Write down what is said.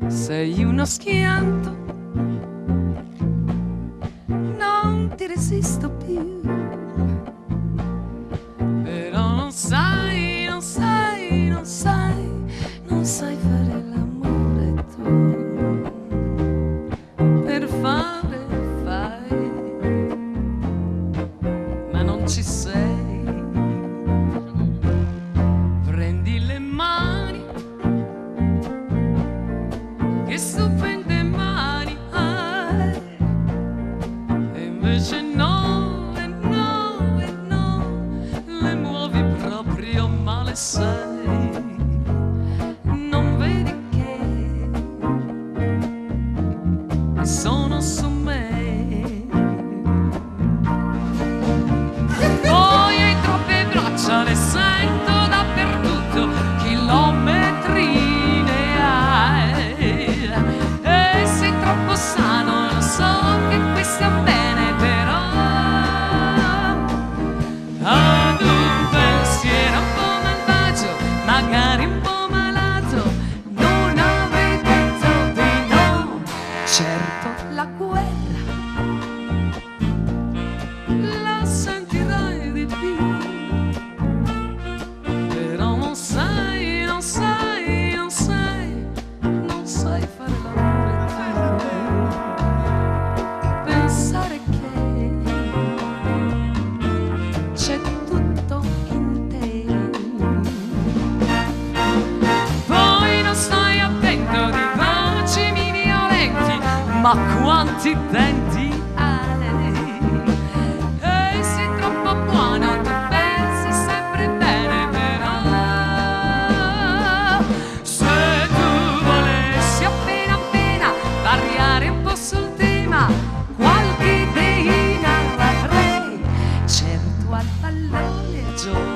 Sei uno schianto, non ti resisto più, però non sai, non sai, non sai, non sai fare l'amore tu, per fare fai, ma non ci sei, prendi le mani, che stupende mani hai, e invece no, e no, e no, le muovi proprio male sai, non vedi che sono su me, poi hai troppe braccia, le sento dappertutto, chilometri ne hai, e sei troppo sano, lo so che qui stiamo bene, però ad un pensiero un po' malvagio, magari un po' malato, non avrei detto di no. Certo la guerra la sentirai di più, però non sai, non sai, non sai, non sai fare l'amore tu, pensare che c'è tutto in te, poi non stai attento di bacini violenti, ma quanti denti hai, e sei troppo buono, tu pensi sempre bene, però se tu volessi appena appena variare un po' sul tema, qualche ideina l'avrei, certo al pallone gioco